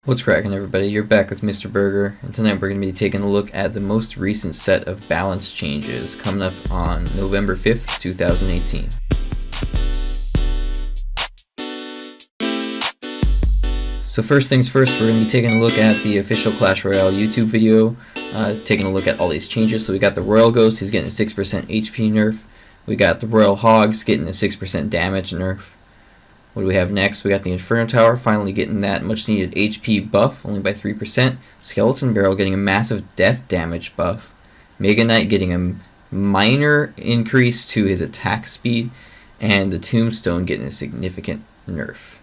What's cracking, everybody? You're back with Mr. Berger, and tonight we're going to be taking a look at the most recent set of balance changes coming up on November 5th, 2018. So first things first, we're going to be taking a look at the official Clash Royale YouTube video, taking a look at all these changes. So we got the Royal Ghost, he's getting a 6% HP nerf. We got the Royal Hogs getting a 6% damage nerf. What do we have next? We got the Inferno Tower finally getting that much needed HP buff, only by 3%. Skeleton Barrel getting a massive death damage buff. Mega Knight getting a minor increase to his attack speed. And the Tombstone getting a significant nerf.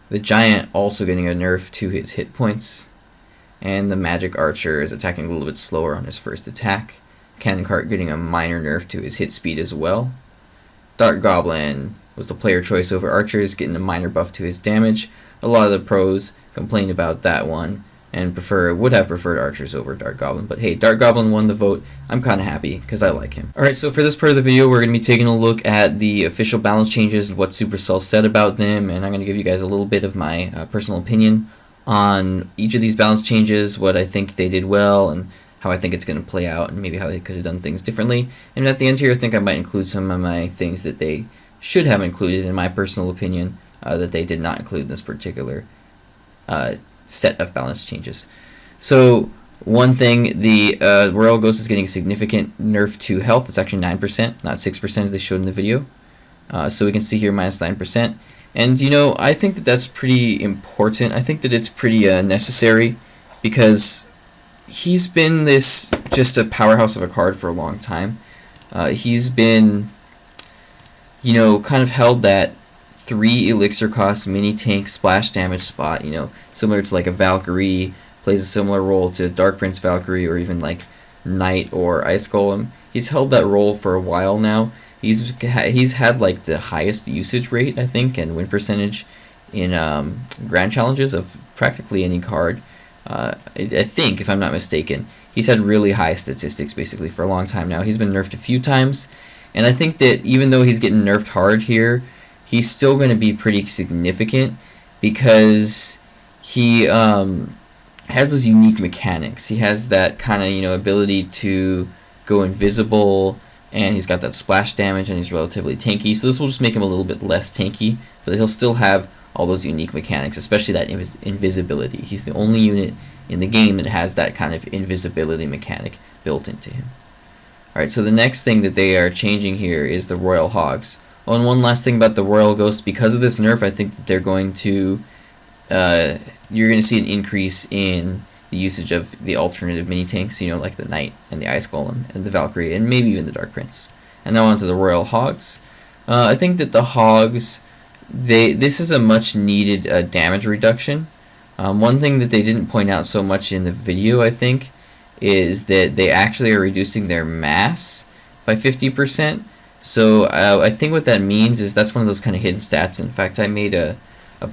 The Giant also getting a nerf to his hit points. And the Magic Archer is attacking a little bit slower on his first attack. Cannon Cart getting a minor nerf to his hit speed as well. Dark Goblin was the player choice over archers, getting a minor buff to his damage. A lot of the pros complained about that one and would have preferred archers over Dark Goblin, but hey, Dark Goblin won the vote. I'm kind of happy because I like him. Alright, so for this part of the video we're going to be taking a look at the official balance changes and what Supercell said about them, and I'm going to give you guys a little bit of my personal opinion on each of these balance changes, what I think they did well, and how I think it's going to play out, and maybe how they could have done things differently. And at the end here I think I might include some of my things that they should have included, in my personal opinion, that they did not include in this particular set of balance changes. So one thing, the Royal Ghost is getting significant nerf to health. It's actually 9%, not 6% as they showed in the video. So we can see here minus 9%. And you know, I think that that's pretty important. I think that it's pretty necessary, because he's been just a powerhouse of a card for a long time. He's been, you know, kind of held that 3 elixir cost mini tank splash damage spot, you know, similar to like a Valkyrie, plays a similar role to Dark Prince Valkyrie, or even like Knight or Ice Golem. He's held that role for a while now. He's had like the highest usage rate, I think, and win percentage in grand challenges of practically any card. I think, if I'm not mistaken, he's had really high statistics basically for a long time now. He's been nerfed a few times. And I think that even though he's getting nerfed hard here, he's still going to be pretty significant, because he has those unique mechanics. He has that kind of, you know, ability to go invisible, and he's got that splash damage, and he's relatively tanky. So this will just make him a little bit less tanky, but he'll still have all those unique mechanics, especially that invisibility. He's the only unit in the game that has that kind of invisibility mechanic built into him. Alright, so the next thing that they are changing here is the Royal Hogs. Oh, and one last thing about the Royal Ghost. Because of this nerf, I think that they're going to, you're going to see an increase in the usage of the alternative mini-tanks, you know, like the Knight and the Ice Golem and the Valkyrie, and maybe even the Dark Prince. And now on to the Royal Hogs. I think that the Hogs, this is a much needed damage reduction. One thing that they didn't point out so much in the video, I think, is that they actually are reducing their mass by 50%. So I think what that means is that's one of those kind of hidden stats. In fact, I made a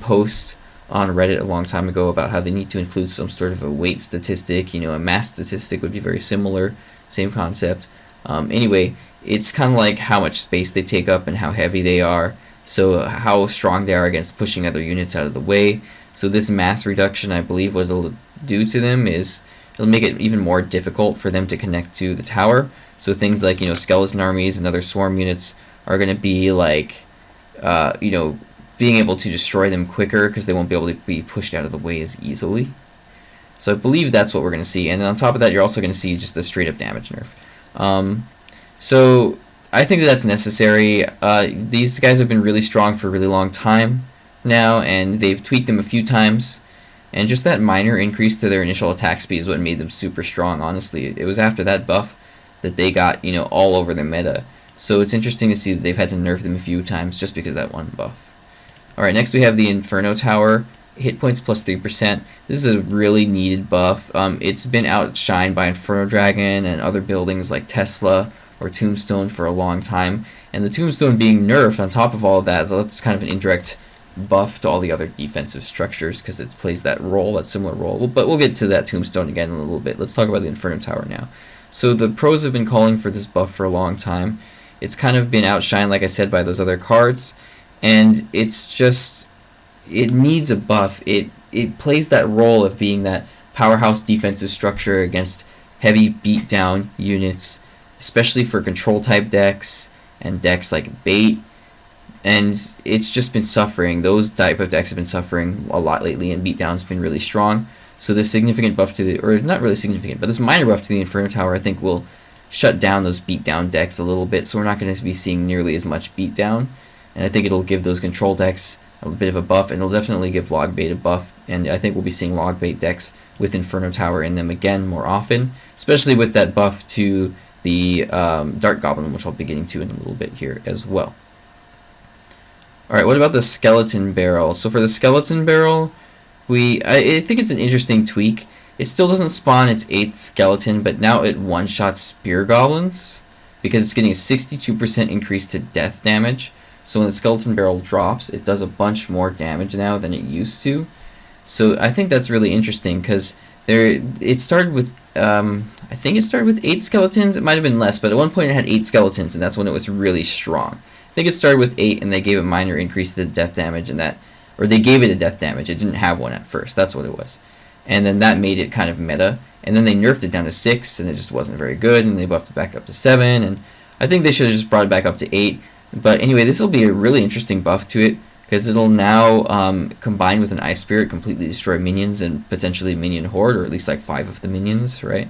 post on Reddit a long time ago about how they need to include some sort of a weight statistic. You know, a mass statistic would be very similar, same concept. Anyway, it's kind of like how much space they take up and how heavy they are, so how strong they are against pushing other units out of the way. So this mass reduction, I believe what it'll do to them is it'll make it even more difficult for them to connect to the tower. So things like, you know, skeleton armies and other swarm units are going to be like, you know, being able to destroy them quicker, because they won't be able to be pushed out of the way as easily. So I believe that's what we're going to see. And on top of that, you're also going to see just the straight up damage nerf. So I think that's necessary. These guys have been really strong for a really long time now, and they've tweaked them a few times. And just that minor increase to their initial attack speed is what made them super strong, honestly. It was after that buff that they got, you know, all over the meta. So it's interesting to see that they've had to nerf them a few times just because of that one buff. Alright, next we have the Inferno Tower. Hit points plus 3%. This is a really needed buff. It's been outshined by Inferno Dragon and other buildings like Tesla or Tombstone for a long time. And the Tombstone being nerfed on top of all of that, that's kind of an indirect buff to all the other defensive structures, because it plays that role, that similar role. But we'll get to that Tombstone again in a little bit. Let's talk about the Inferno Tower now. So the pros have been calling for this buff for a long time. It's kind of been outshined, like I said, by those other cards, and it's just, it needs a buff. it plays that role of being that powerhouse defensive structure against heavy beatdown units, especially for control type decks and decks like bait. And it's just been suffering. Those type of decks have been suffering a lot lately, and beatdown's been really strong. So this significant buff to the, or not really significant, but this minor buff to the Inferno Tower, I think will shut down those beatdown decks a little bit. So we're not going to be seeing nearly as much beatdown, and I think it'll give those control decks a bit of a buff, and it'll definitely give log bait a buff. And I think we'll be seeing log bait decks with Inferno Tower in them again more often, especially with that buff to the Dark Goblin, which I'll be getting to in a little bit here as well. Alright, what about the Skeleton Barrel? So for the Skeleton Barrel, I think it's an interesting tweak. It still doesn't spawn its 8th skeleton, but now it one-shots Spear Goblins, because it's getting a 62% increase to death damage. So when the Skeleton Barrel drops, it does a bunch more damage now than it used to. So I think that's really interesting, because it started with, I think it started with 8 skeletons. It might have been less, but at one point it had 8 skeletons, and that's when it was really strong. I think it started with 8, and they gave a minor increase to the death damage, and or they gave it a death damage. It didn't have one at first. That's what it was. And then that made it kind of meta. And then they nerfed it down to 6, and it just wasn't very good, and they buffed it back up to 7, and I think they should have just brought it back up to 8. But anyway, this will be a really interesting buff to it, because it'll now combine with an Ice Spirit, completely destroy minions and potentially minion horde, or at least like 5 of the minions, right?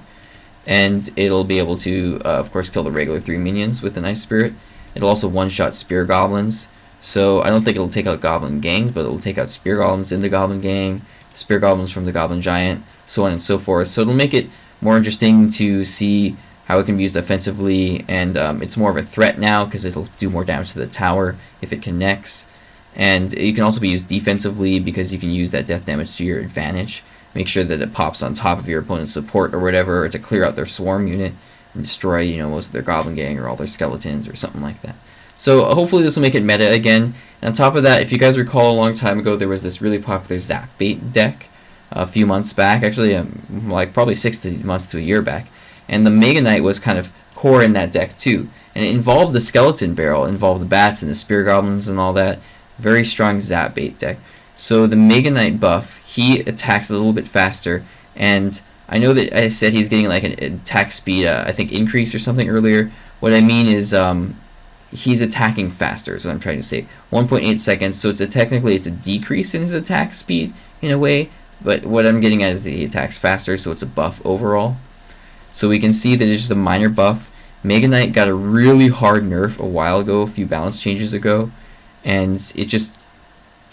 And it'll be able to, of course, kill the regular 3 minions with an Ice Spirit. It'll also one-shot Spear Goblins, so I don't think it'll take out Goblin gangs, but it'll take out Spear Goblins in the Goblin gang, Spear Goblins from the Goblin Giant, so on and so forth. So it'll make it more interesting to see how it can be used offensively, and it's more of a threat now because it'll do more damage to the tower if it connects. And it can also be used defensively because you can use that death damage to your advantage. Make sure that it pops on top of your opponent's support or whatever, or to clear out their swarm unit and destroy, you know, most of their Goblin gang or all their skeletons or something like that. So hopefully this will make it meta again. And on top of that, if you guys recall, a long time ago there was this really popular Zap Bait deck a few months back, actually like probably 6 months to a year back, and the Mega Knight was kind of core in that deck too, and it involved the Skeleton Barrel, it involved the bats and the Spear Goblins and all that. Very strong Zap Bait deck. So the Mega Knight buff, he attacks a little bit faster, and I know that I said he's getting like an attack speed, I think increase or something earlier. What I mean is he's attacking faster is what I'm trying to say. 1.8 seconds, so technically it's a decrease in his attack speed in a way, but what I'm getting at is that he attacks faster, so it's a buff overall. So we can see that it's just a minor buff. Mega Knight got a really hard nerf a while ago, a few balance changes ago, and it just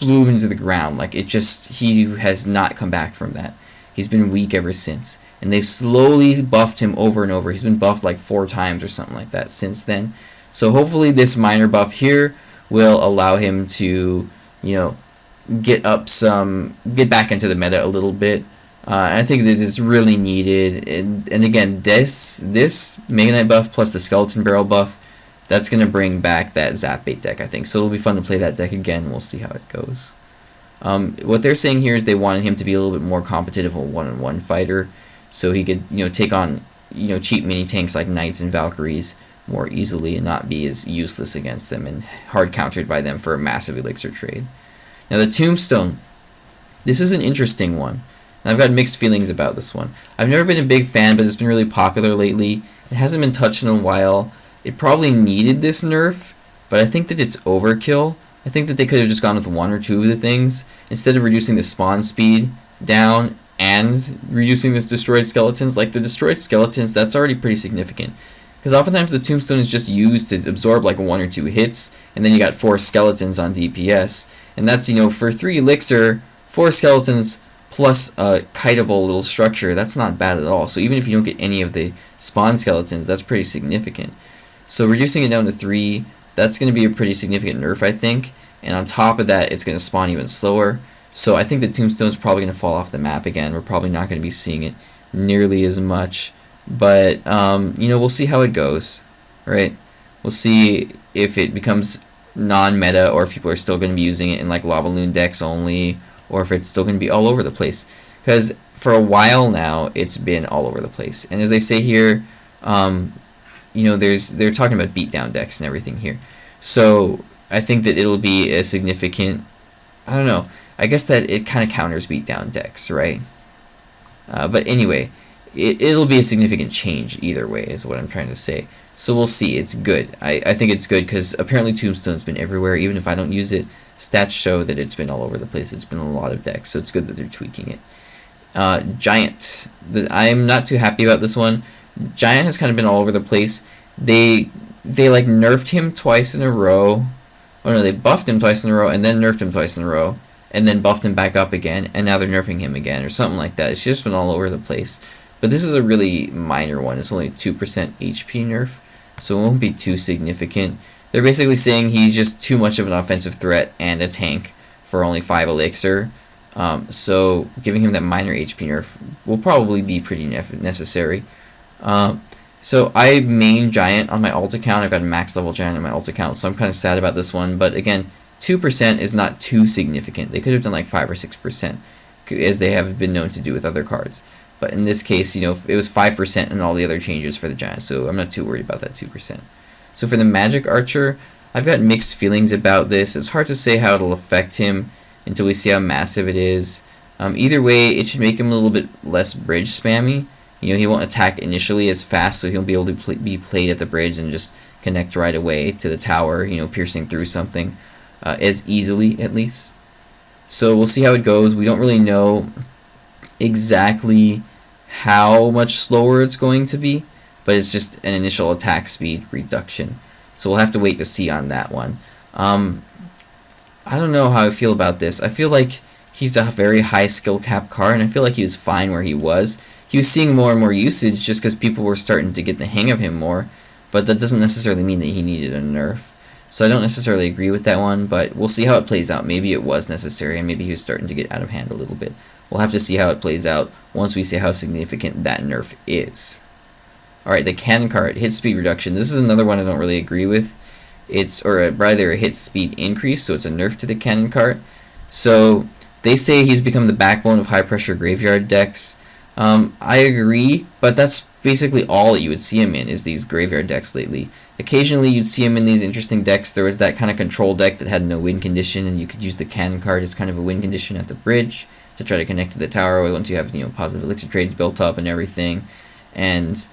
blew him into the ground. Like, he has not come back from that. He's been weak ever since, and they've slowly buffed him over and over. He's been buffed like 4 times or something like that since then. So hopefully this minor buff here will allow him to, you know, get back into the meta a little bit. I think that is really needed. And again, this Mega Knight buff plus the Skeleton Barrel buff, that's going to bring back that Zap Bait deck, I think. So it'll be fun to play that deck again. We'll see how it goes. What they're saying here is they wanted him to be a little bit more competitive, a one-on-one fighter, so he could, you know, take on, you know, cheap mini tanks like Knights and Valkyries more easily and not be as useless against them and hard countered by them for a massive elixir trade. Now the Tombstone, this is an interesting one, and I've got mixed feelings about this one. I've never been a big fan, but it's been really popular lately. It hasn't been touched in a while. It probably needed this nerf, but I think that it's overkill. I think that they could have just gone with 1 or 2 of the things instead of reducing the spawn speed down and reducing the destroyed skeletons. Like the destroyed skeletons, that's already pretty significant. Because oftentimes the Tombstone is just used to absorb like 1 or 2 hits, and then you got 4 skeletons on DPS. And that's, you know, for 3 elixir, 4 skeletons plus a kiteable little structure, that's not bad at all. So even if you don't get any of the spawn skeletons, that's pretty significant. So reducing it down to 3, that's going to be a pretty significant nerf, I think. And on top of that, it's going to spawn even slower. So I think the Tombstone is probably going to fall off the map again. We're probably not going to be seeing it nearly as much. But, you know, we'll see how it goes, right? We'll see if it becomes non-meta, or if people are still going to be using it in like Lava Loon decks only, or if it's still going to be all over the place. Because for a while now, it's been all over the place. And as they say here, you know, they're talking about beatdown decks and everything here. So I think that it'll be a significant, I don't know, I guess that it kind of counters beatdown decks, right? But anyway, it'll be a significant change either way, is what I'm trying to say. So we'll see. It's good. I think it's good because apparently Tombstone's been everywhere. Even if I don't use it, stats show that it's been all over the place. It's been a lot of decks, so it's good that they're tweaking it. Giant. I'm not too happy about this one. Giant has kind of been all over the place. They like nerfed him twice in a row. Oh no, they buffed him twice in a row and then nerfed him twice in a row. And then buffed him back up again, and now they're nerfing him again, or something like that. It's just been all over the place. But this is a really minor one. It's only 2% HP nerf, so it won't be too significant. They're basically saying he's just too much of an offensive threat and a tank for only 5 elixir. So giving him that minor HP nerf will probably be pretty necessary. So I main Giant on my alt account. I've got a max level Giant on my alt account, so I'm kind of sad about this one. But again, 2% is not too significant. They could have done like 5 or 6%, as they have been known to do with other cards. But in this case, you know, it was 5% in all the other changes for the Giant, so I'm not too worried about that 2%. So for the Magic Archer, I've got mixed feelings about this. It's hard to say how it'll affect him until we see how massive it is. Either way, it should make him a little bit less bridge spammy. You know, he won't attack initially as fast, so he'll be able to be played at the bridge and just connect right away to the tower, you know, piercing through something. As easily, at least. So we'll see how it goes. We don't really know exactly how much slower it's going to be, but it's just an initial attack speed reduction. So we'll have to wait to see on that one. I don't know how I feel about this. I feel like he's a very high skill cap card, and I feel like he was fine where he was. He was seeing more and more usage just because people were starting to get the hang of him more, but that doesn't necessarily mean that he needed a nerf. So I don't necessarily agree with that one, but we'll see how it plays out. Maybe it was necessary, and maybe he was starting to get out of hand a little bit. We'll have to see how it plays out once we see how significant that nerf is. Alright, the cannon card, hit speed reduction. This is another one I don't really agree with. It's, or rather, a hit speed increase, so it's a nerf to the cannon card. So they say he's become the backbone of high pressure graveyard decks. I agree, but that's basically all that you would see him in, is these graveyard decks lately. Occasionally you'd see him in these interesting decks. There was that kind of control deck that had no win condition, and you could use the cannon card as kind of a win condition at the bridge to try to connect to the tower once you have, you know, positive elixir trades built up and everything. And,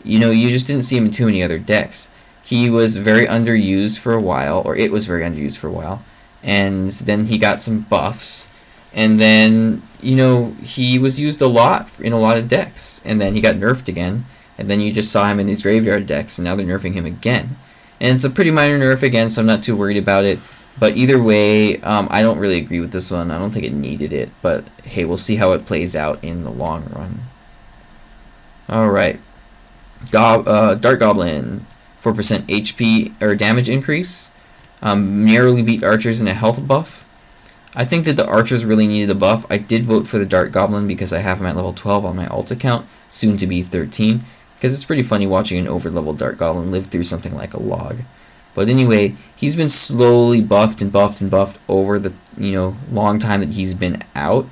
you know, you just didn't see him in too many other decks. He was very underused for a while, or it was very underused for a while, and then he got some buffs. And then, you know, he was used a lot in a lot of decks. And then he got nerfed again. And then you just saw him in these graveyard decks. And now they're nerfing him again. And it's a pretty minor nerf again, so I'm not too worried about it. But either way, I don't really agree with this one. I don't think it needed it. But hey, we'll see how it plays out in the long run. Alright. Dark Goblin. 4% HP or damage increase. Narrowly beat archers in a health buff. I think that the archers really needed a buff. I did vote for the Dark Goblin because I have him at level 12 on my alt account, soon to be 13, because it's pretty funny watching an over-leveled Dark Goblin live through something like a log. But anyway, he's been slowly buffed and buffed and buffed over the, you know, long time that he's been out.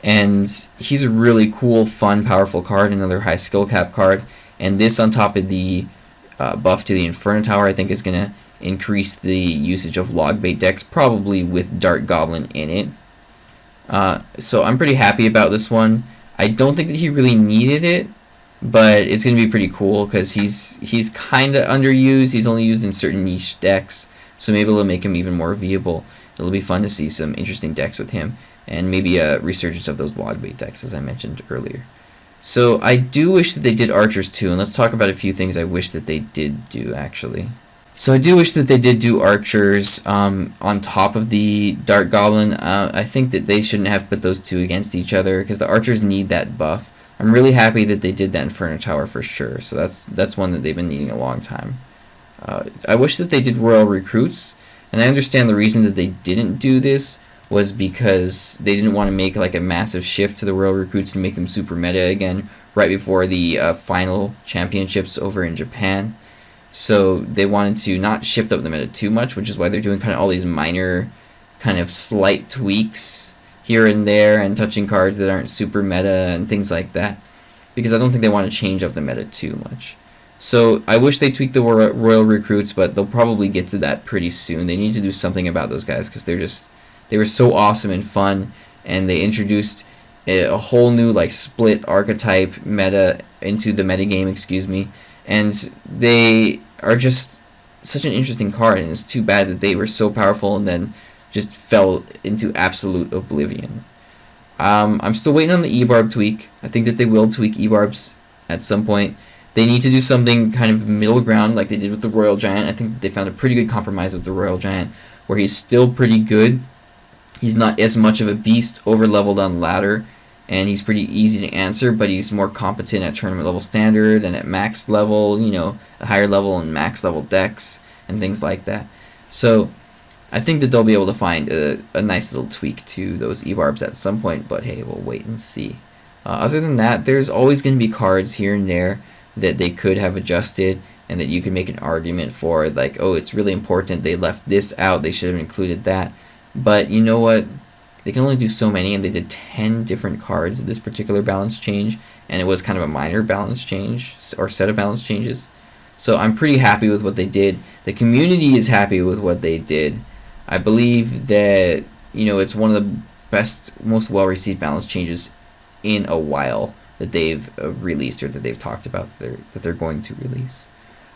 And he's a really cool, fun, powerful card, another high skill cap card. And this on top of the buff to the Inferno Tower, I think is going to increase the usage of log bait decks, probably with Dark Goblin in it. So I'm pretty happy about this one. I don't think that he really needed it, but it's going to be pretty cool because he's kind of underused. He's only used in certain niche decks, so maybe it'll make him even more viable. It'll be fun to see some interesting decks with him, and maybe a resurgence of those log bait decks, as I mentioned earlier. So I do wish that they did archers too, and let's talk about a few things I wish that they did do, actually. So I do wish that they did do archers on top of the Dark Goblin. I think that they shouldn't have put those two against each other because the archers need that buff. I'm really happy that they did that Inferno Tower for sure. So that's one that they've been needing a long time. I wish that they did Royal Recruits, and I understand the reason that they didn't do this was because they didn't want to make like a massive shift to the Royal Recruits and make them super meta again right before the final championships over in Japan. So they wanted to not shift up the meta too much, which is why they're doing kind of all these minor kind of slight tweaks here and there and touching cards that aren't super meta and things like that, because I don't think they want to change up the meta too much. So I wish they tweaked the Royal Recruits, but they'll probably get to that pretty soon. They need to do something about those guys because they were so awesome and fun, and they introduced a whole new like split archetype meta into the metagame, excuse me, and they are just such an interesting card, and it's too bad that they were so powerful and then just fell into absolute oblivion. I'm still waiting on the E-Barb tweak. I think that they will tweak E-Barbs at some point. They need to do something kind of middle ground like they did with the Royal Giant. I think that they found a pretty good compromise with the Royal Giant, where he's still pretty good. He's not as much of a beast over leveled on ladder, and he's pretty easy to answer, but he's more competent at tournament level standard and at max level, you know, at higher level and max level decks and things like that. So I think that they'll be able to find a nice little tweak to those E-Barbs at some point, but hey, we'll wait and see. Other than that, there's always going to be cards here and there that they could have adjusted and that you can make an argument for, like, oh, it's really important they left this out, they should have included that. But you know what? They can only do so many, and they did 10 different cards in this particular balance change, and it was kind of a minor balance change or set of balance changes. So I'm pretty happy with what they did. The community is happy with what they did. I believe that, you know, it's one of the best, most well-received balance changes in a while that they've released, or that they've talked about that they're going to release.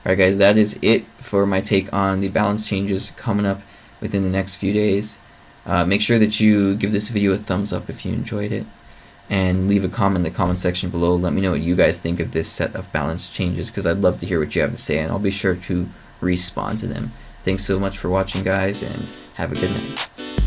Alright guys, that is it for my take on the balance changes coming up within the next few days. Make sure that you give this video a thumbs up if you enjoyed it, and leave a comment in the comment section below. Let me know what you guys think of this set of balance changes, because I'd love to hear what you have to say, and I'll be sure to respond to them. Thanks so much for watching, guys, and have a good night.